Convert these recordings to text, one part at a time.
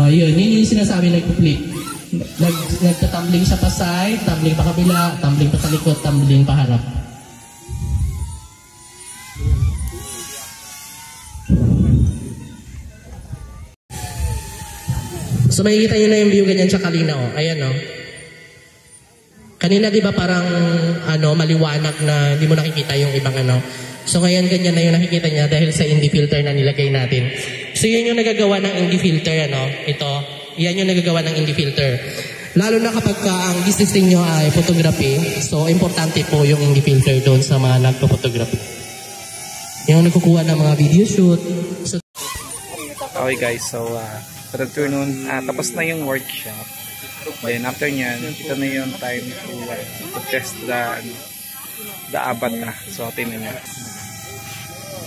Yun yung sinasabi nagpo-flip. Nagtatumbling siya pa side, tumbling pa kabila, tumbling pa sa likod, tumbling pa harap. So makikita nyo na yung view ganyan siya kalina, oh. Ayan, oh. Kanina di ba parang maliwanag na hindi mo nakikita yung ibang ano. So ngayon ganyan na yung nakikita niya dahil sa ND filter na nilagay natin. So yun yung nagagawa ng ND filter, ano. Ito, yan yung nagagawa ng ND filter. Lalo na kapag ang business niyo ay photography, so importante po yung ND filter doon sa mga nagpo-photography. Yung nagkukuha ng mga video shoot. So, okay guys, so good afternoon. Tapos na yung workshop. Then after nyan, ito na yung time to test the avatar. So tingnan nyo.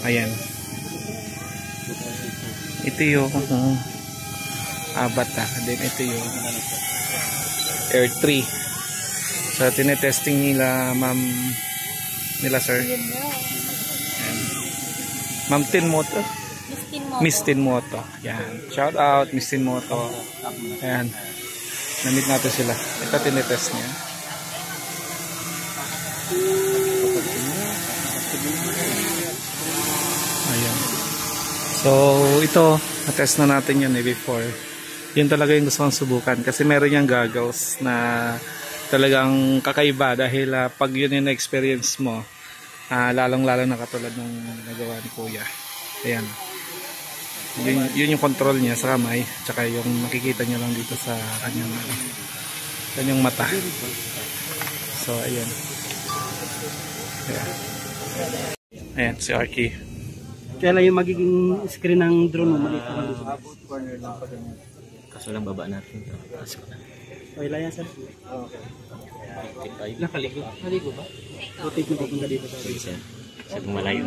Ayan. Ito yung avatar. Then ito yung Air 3. So tinetesting nila ma'am nila sir. Ma'am Tinmoto. Miss Tinmoto. Yan. Shout out Miss Tinmoto. Ayan. Namit natin sila. Ito tinetest niya. Ayan. So ito, na-test na natin yan before. Yun talaga yung gusto kong subukan. Kasi meron yung goggles na talagang kakaiba. Dahil pag yun yung experience mo, lalong-lalong na katulad ng nagawa ni Kuya. Ayan. Yun yung control niya sa kamay. Tsaka yung makikita niya lang dito sa kanyang mata. So, ayan. Ayan, si Arky. Kaya lang yung magiging screen ng drone mo maliit na dito. Kaso lang baba natin. Okay lang yan, sir. Okay. Nakaligo. Nakaligo ba? Rotate mo papunta dito sa sir. Sa malayo.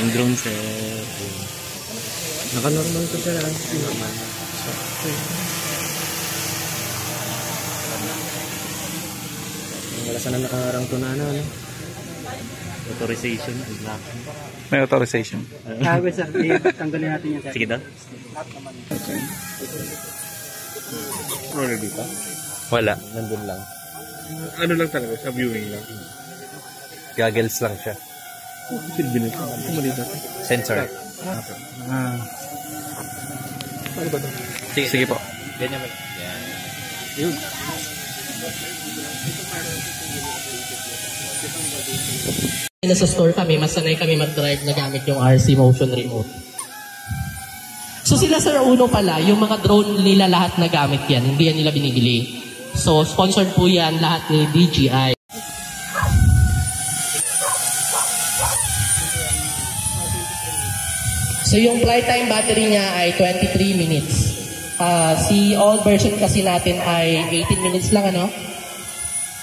Yung drone sir. naka-normal ko siya lang. Wala sana nakaharang to na ano. Authorization. May authorization. Wait sir, tanggalin natin yan sir. Sige daw. Okay. Roller dito? Wala, nandun lang. Ano lang talaga, sa viewing lang. Goggles lang siya. Silbi nito. Sensor. Ano ba ito? Sige po. Ganyan mo. Yun. Nasa store kami, masanay kami mag-drive na gamit yung RC Motion Remote. So sila Sir Uno pala, yung mga drone nila lahat na gamit yan, hindi yan nila binibili. So sponsored po yan lahat ni DJI. So yung flight time battery niya ay 23 minutes. Si all version kasi natin ay 18 minutes lang ano?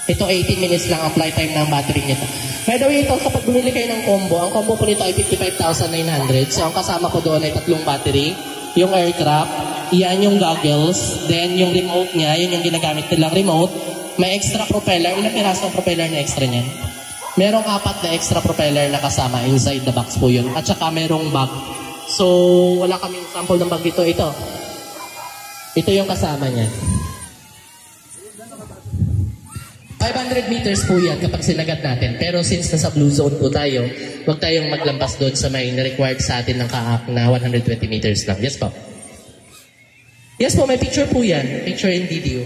Ito 18 minutes lang ang flight time ng battery nito. By the way, ito kapag bumili kayo ng combo, ang combo po nito ay 55,900. So ang kasama ko doon ay tatlong battery, yung aircraft, iyan yung goggles, then yung remote niya, yun yung ginagamit nilang remote. May extra propeller. Ilang piraso ang propeller na extra niyan? Merong 4 na extra propeller na kasama inside the box po yun. At saka merong bag. So wala kaming sample ng bag dito. Ito yung kasama niya. 500 meters po yan kapag sinagad natin. Pero since nasa blue zone po tayo, huwag tayong maglampas doon sa may required sa atin ng kaak na 120 meters lang. Yes po. Yes po, may picture po yan. Picture and video.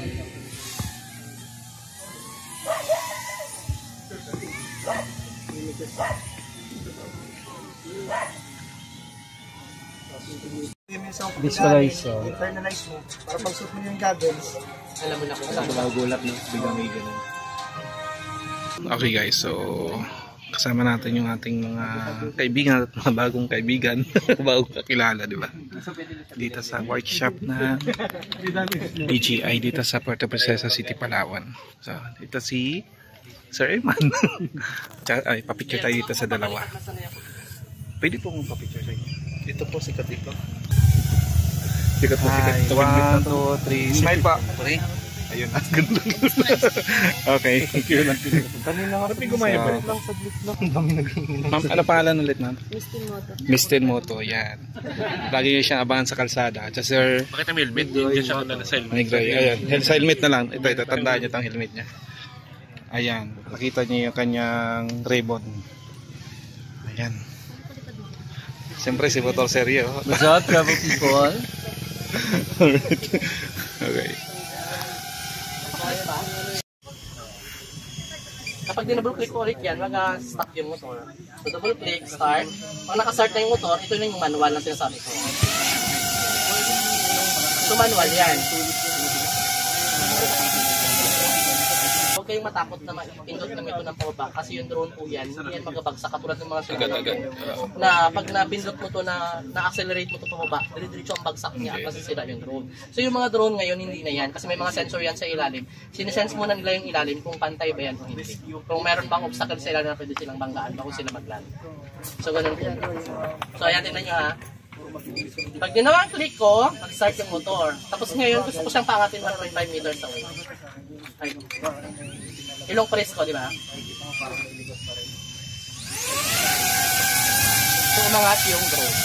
Visualize. Internalize mo. Para pag suot mo yung goggles, Alam mo na kung saan. Magugulat no? Biglang may ganun. Okay guys, so kasama natin yung ating mga kaibigan at mga bagong kaibigan. Bagong kakilala, di ba? Dito sa workshop na DJI dito sa Puerto Princesa City, Palawan. So, dito si Sir Eman. Ay, papicture tayo dito sa dalawa. Pwede po mong papicture sa inyo. Dito po, sikat dito. Sikat po, sikat. 1, 2, 3, smile pa. Ayun na. Okay. Kanina nga rin gumaya ba? Ma'am, ano pangalan ulit, ma'am? Mistin Moto, yan. Lagi nyo siyang abangan sa kalsada. At sir... Bakit ang helmet? Diyan siya kung nasa helmet. Ayan. Sa helmet na lang. Ito, tandaan nyo itong helmet niya. Ayan. Nakita nyo yung kanyang ribbon. Ayan. Siyempre si Motor Seryo. What's up, travel people? Okay. Kapag dinouble click ko ulit yan, mag-stop yung motor. So double click, start. Pag naka-start na yung motor, ito na yung manual na sinasabi ko. So manual yan. Huwag kayong matakot na pindot naman ito ng pababa kasi yung drone po yan, hindi yan magabagsak katulad ng mga sumunod. Na pag napindot mo to na-accelerate mo to pababa, diretso ang bagsak niya at masisira yung drone. So yung mga drone ngayon hindi na yan kasi may mga sensor yan sa ilalim. Sinesense muna nila yung ilalim kung pantay ba yan o hindi. Kung meron bang obstacle sa ilalim na pwede silang banggaan bago sila mag-land. So ganun po. So ayan, tingnan nyo ha. Pag ginawa ang click ko, mag-start yung motor. Tapos ngayon gusto ko siyang pangatin 1.5 meters away. Ilong press ko, di ba? So, umangat yung drone.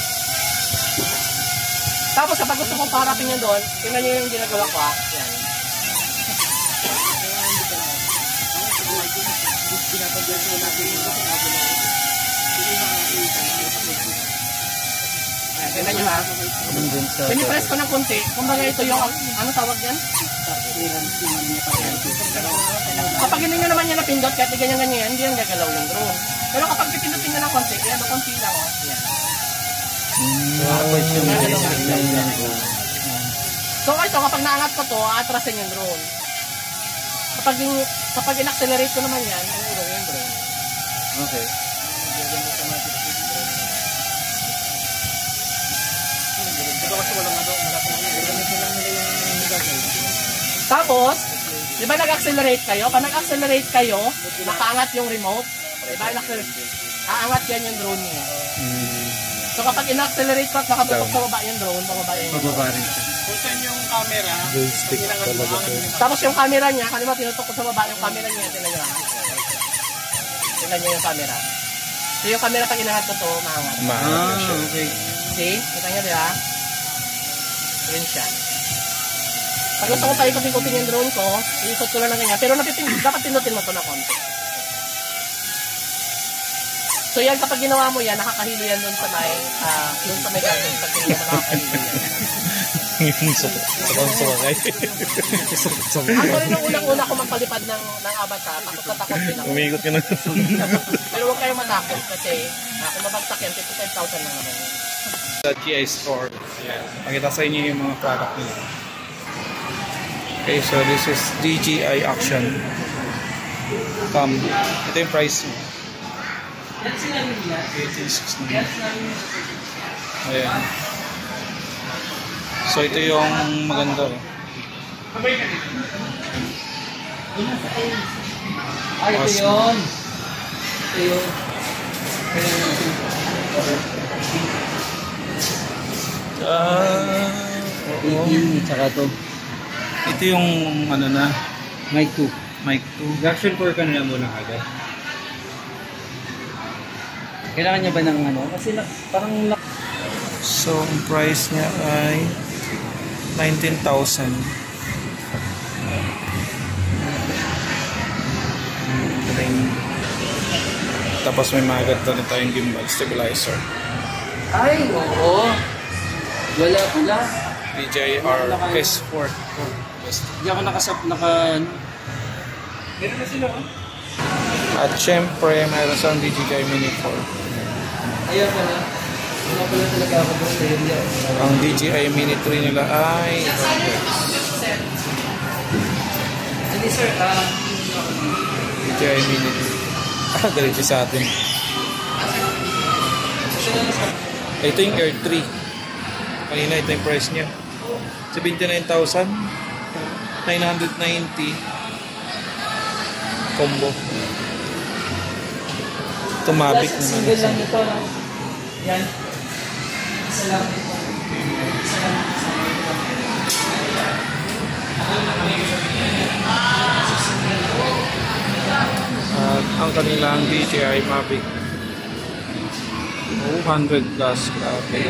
Tapos, kapag gusto kong parapin yun doon, tingnan nyo yung ginagawa ko, ha? Yan. Tingnan nyo, ha? Pinipress ko ng konti. Kumbaga ito yung, ano tawag yan? Kapag hindi nyo naman yan napindot, kahit ganyan-ganyan, hindi yan gagalaw yung drone. Pero kapag pipindutin nyo ng konti, kaya konti lang, o. Yan. So ito, kapag naangat ko to, atrasin yung drone. Kapag in-accelerate ko naman yan, uulong yung drone. Okay. Tapos, di ba nag-accelerate kayo? Pag nag-accelerate kayo, nakaangat yung remote. Di ba aangat yan yung drone niya. So kapag in-accelerate ko at nakabutok sa baba yung drone, bababa yung Bababa rin siya. Kung saan yung camera, Tapos yung camera niya, kanina tinutok ko sa baba yung camera niya, tingnan nyo ha. Tingnan nyo yung camera. So yung camera pag inahat ko to, maangat. Okay. See? Kita nyo diba? Yun siya. Pag gusto ko pa ikot-ikotin yung drone ko, iikot ko lang ng ganyan. Pero dapat pinutin mo to na konti. So yan, kapag ginawa mo yan, nakakahilo yan doon sa may gagawin. Pag hindi mo nakakahilo yan. Ako rin nung unang-una ko magpalipad ng avatar, takot na takot din ako. Umiikot ka na. Pero huwag kayong matakot kasi kung mabagsak yan, 55,000 lang naman. Sa GI Store. Pakita sa inyo yung mga product nila. Okay, so this is DJI Action Cam. Ito yung price mo. 86 na. Ayan. So ito yung maganda. Ay, ito yun. Ito yun. Tsaka to. Ito yung ano na, Mic 2. mic 2. Reaction 4 ka na muna agad. Kailangan niya ba ng ano? Kasi parang... So ang price niya ay 19,000. Tapos may mga ganito rin tayong gimbal stabilizer. Ay, oo. Wala pala. DJI S4. Hindi ako Meron na sila, oh. At syempre mayroon sa DJI Mini 4. Ayan pala. Wala pala talaga ako doon sa area. Ang DJI Mini 3 nila ay Hindi sir, DJI Mini 3. Diretso sa atin. Ito yung Air 3. Kanina ito yung price niya. 79,990 combo. Tumabik naman. single lang ito. Yan. Isa lang ito. Isa lang. ang kanilang DJI Mavic 200 plus. Grabe.